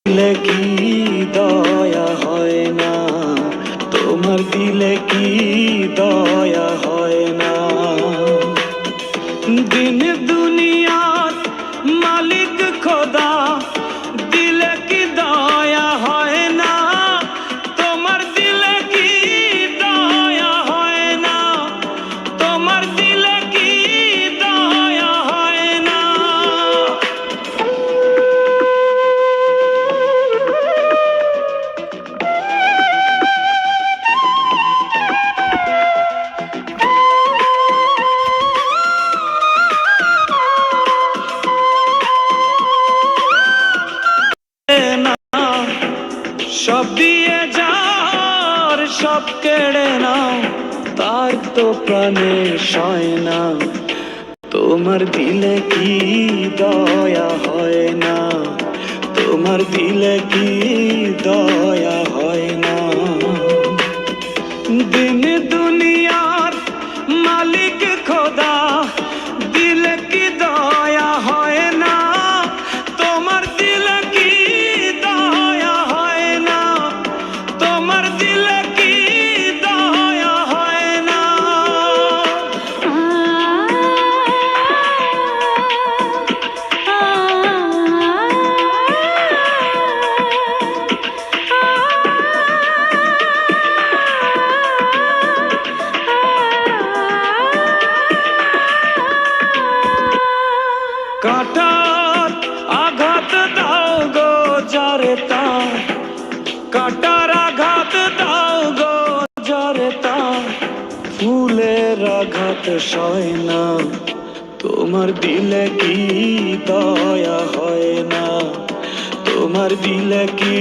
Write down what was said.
দিলে কি দয়া হয় না, তোমার দিলে কি দয়া হয় না। দিন দুনিয়ার মালিক খোদা, দিলে কি দয়া হয় না, তোমার দিলে কি দয়া হয় না, তোমার দিলে কি দয়া হয় না। সব দিয়ে যার সব কেড়ে নাও, তার তো প্রাণে সয় না, তোমার দিলে কি দয়া হয় না, তোমার দিলে কি দয়া হয় না। দিন দুনিয়ার মালিক খোদা, দিলে কি দয়া হয় না, তোমার দিলে কি দয়া হয় না, তোমার দিলে কি দয়া হয় না। কাটার আঘাত দাও গো যারে তার, কাটার আঘাত দাও গো যারে তার, ফুলের আঘাত সয় না, তোমার দিলে কি দয়া হয় না, তোমার দিলে কি